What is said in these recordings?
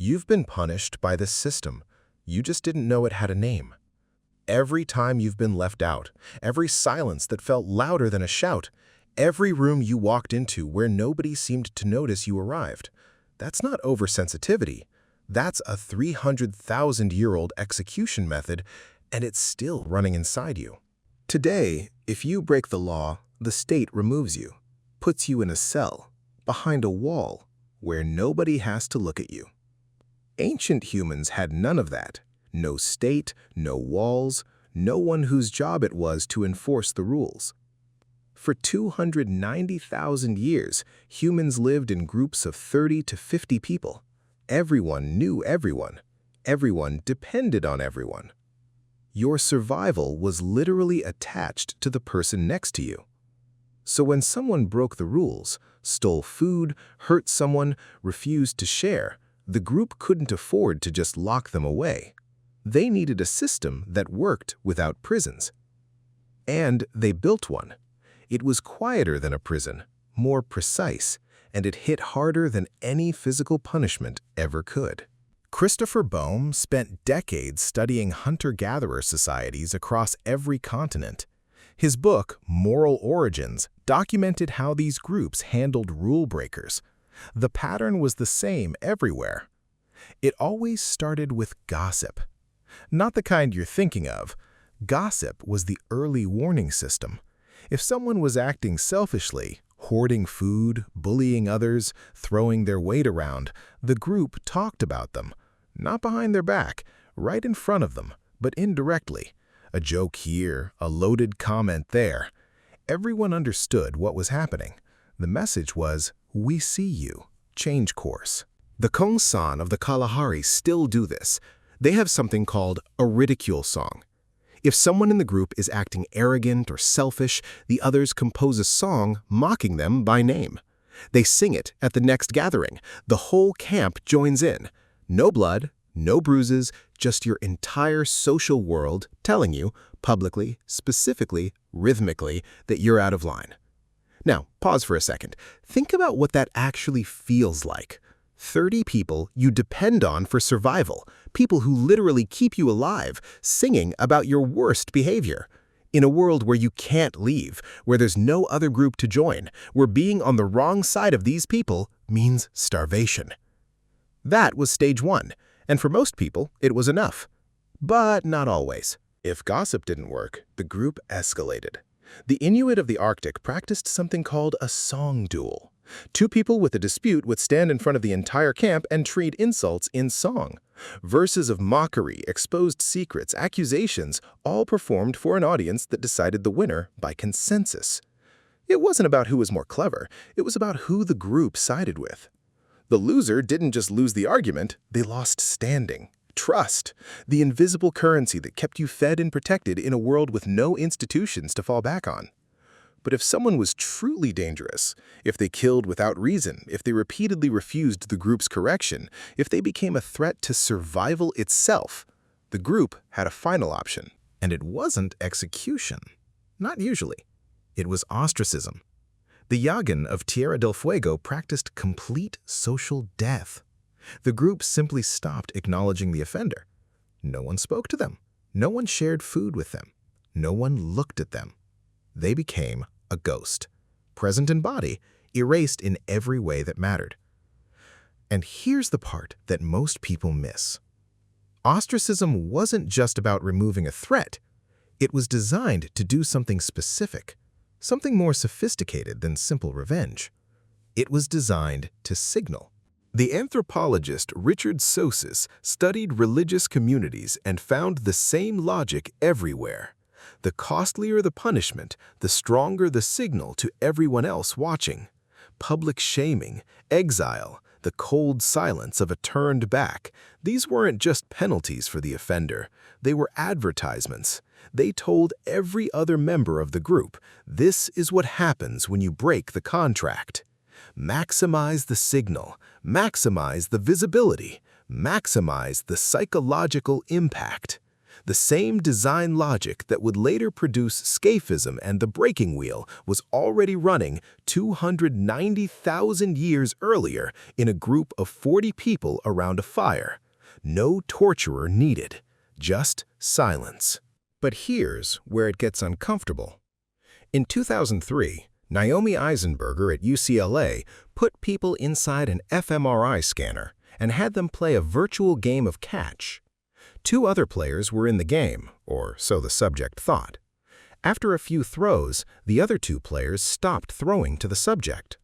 You've been punished by this system. You just didn't know it had a name. Every time you've been left out, every silence that felt louder than a shout, every room you walked into where nobody seemed to notice you arrived, that's not oversensitivity. That's a 300,000-year-old execution method, and it's still running inside you. Today, if you break the law, the state removes you, puts you in a cell, behind a wall, where nobody has to look at you. Ancient humans had none of that. No state, no walls, no one whose job it was to enforce the rules. For 290,000 years, humans lived in groups of 30 to 50 people. Everyone knew everyone. Everyone depended on everyone. Your survival was literally attached to the person next to you. So when someone broke the rules, stole food, hurt someone, refused to share, the group couldn't afford to just lock them away. They needed a system that worked without prisons. And they built one. It was quieter than a prison, more precise, and it hit harder than any physical punishment ever could. Christopher Boehm spent decades studying hunter-gatherer societies across every continent. His book, Moral Origins, documented how these groups handled rule breakers. The pattern was the same everywhere. It always started with gossip. Not the kind you're thinking of. Gossip was the early warning system. If someone was acting selfishly, hoarding food, bullying others, throwing their weight around, the group talked about them. Not behind their back, right in front of them, but indirectly. A joke here, a loaded comment there. Everyone understood what was happening. The message was, "We see you. Change course." The Kong-san of the Kalahari still do this. They have something called a ridicule song. If someone in the group is acting arrogant or selfish, the others compose a song mocking them by name. They sing it at the next gathering. The whole camp joins in. No blood, no bruises, just your entire social world telling you, publicly, specifically, rhythmically, that you're out of line. Now, pause for a second. Think about what that actually feels like. 30 people you depend on for survival, people who literally keep you alive, singing about your worst behavior. In a world where you can't leave, where there's no other group to join, where being on the wrong side of these people means starvation. That was stage one, and for most people, it was enough. But not always. If gossip didn't work, the group escalated. The Inuit of the Arctic practiced something called a song duel. Two people with a dispute would stand in front of the entire camp and trade insults in song. Verses of mockery, exposed secrets, accusations, all performed for an audience that decided the winner by consensus. It wasn't about who was more clever, it was about who the group sided with. The loser didn't just lose the argument, they lost standing. Trust, the invisible currency that kept you fed and protected in a world with no institutions to fall back on. But if someone was truly dangerous, if they killed without reason, if they repeatedly refused the group's correction, if they became a threat to survival itself, the group had a final option. And it wasn't execution. Not usually. It was ostracism. The Yagan of Tierra del Fuego practiced complete social death. The group simply stopped acknowledging the offender. No one spoke to them. No one shared food with them. No one looked at them. They became a ghost, present in body, erased in every way that mattered. And here's the part that most people miss. Ostracism wasn't just about removing a threat. It was designed to do something specific, something more sophisticated than simple revenge. It was designed to signal. The anthropologist Richard Sosis studied religious communities and found the same logic everywhere. The costlier the punishment, the stronger the signal to everyone else watching. Public shaming, exile, the cold silence of a turned back. These weren't just penalties for the offender. They were advertisements. They told every other member of the group, this is what happens when you break the contract. Maximize the signal, maximize the visibility, maximize the psychological impact. The same design logic that would later produce scaphism and the breaking wheel was already running 290,000 years earlier in a group of 40 people around a fire. No torturer needed, just silence. But here's where it gets uncomfortable. In 2003, Naomi Eisenberger at UCLA put people inside an fMRI scanner and had them play a virtual game of catch. 2 other players were in the game, or so the subject thought. After a few throws, the other 2 players stopped throwing to the subject.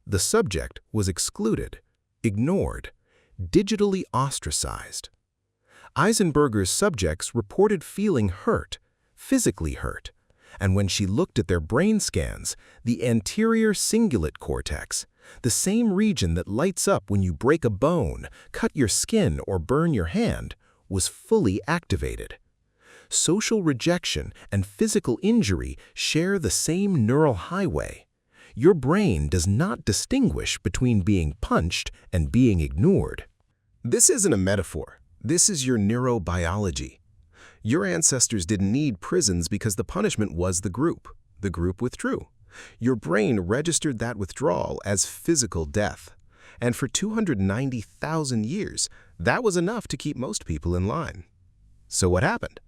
The subject was excluded, ignored, digitally ostracized. Eisenberger's subjects reported feeling hurt, physically hurt, and when she looked at their brain scans, the anterior cingulate cortex, the same region that lights up when you break a bone, cut your skin, or burn your hand, was fully activated. Social rejection and physical injury share the same neural highway. Your brain does not distinguish between being punched and being ignored. This isn't a metaphor. This is your neurobiology. Your ancestors didn't need prisons because the punishment was the group. The group withdrew. Your brain registered that withdrawal as physical death. And for 290,000 years, that was enough to keep most people in line. So what happened?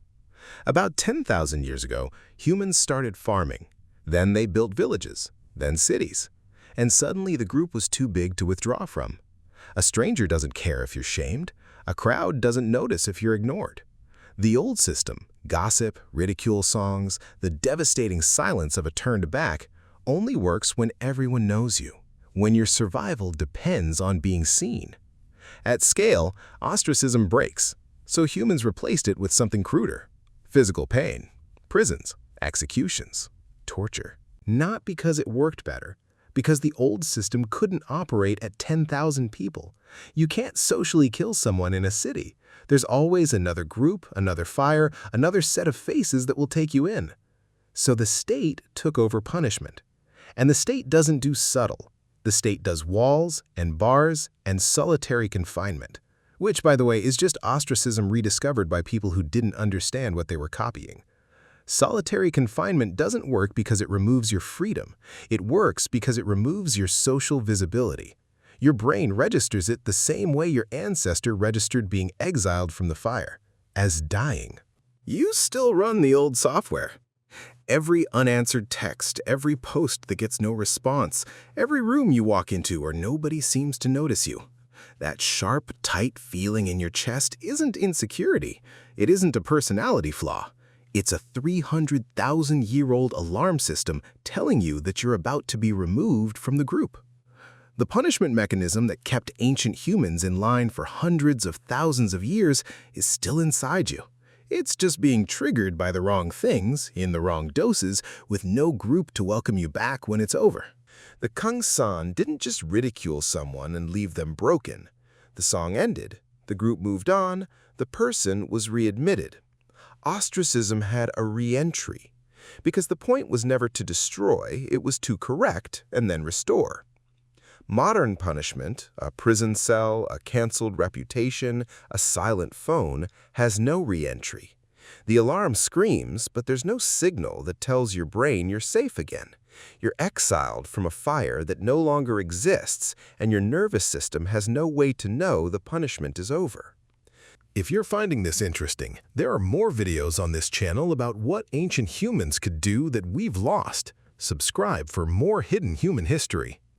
About 10,000 years ago, humans started farming. Then they built villages, then cities. And suddenly the group was too big to withdraw from. A stranger doesn't care if you're shamed. A crowd doesn't notice if you're ignored. The old system, gossip, ridicule songs, the devastating silence of a turned back, only works when everyone knows you, when your survival depends on being seen. At scale, ostracism breaks, so humans replaced it with something cruder: physical pain, prisons, executions, torture. Not because it worked better, because the old system couldn't operate at 10,000 people. You can't socially kill someone in a city. There's always another group, another fire, another set of faces that will take you in. So the state took over punishment. And the state doesn't do subtle. The state does walls and bars and solitary confinement, which, by the way, is just ostracism rediscovered by people who didn't understand what they were copying. Solitary confinement doesn't work because it removes your freedom. It works because it removes your social visibility. Your brain registers it the same way your ancestor registered being exiled from the fire, as dying. You still run the old software. Every unanswered text, every post that gets no response, every room you walk into where nobody seems to notice you. That sharp, tight feeling in your chest isn't insecurity. It isn't a personality flaw. It's a 300,000-year-old alarm system telling you that you're about to be removed from the group. The punishment mechanism that kept ancient humans in line for hundreds of thousands of years is still inside you. It's just being triggered by the wrong things, in the wrong doses, with no group to welcome you back when it's over. The Kung San didn't just ridicule someone and leave them broken. The song ended, the group moved on, the person was readmitted. Ostracism had a re-entry, because the point was never to destroy, it was to correct and then restore. Modern punishment, a prison cell, a canceled reputation, a silent phone, has no re-entry. The alarm screams, but there's no signal that tells your brain you're safe again. You're exiled from a fire that no longer exists, and your nervous system has no way to know the punishment is over. If you're finding this interesting, there are more videos on this channel about what ancient humans could do that we've lost. Subscribe for more hidden human history.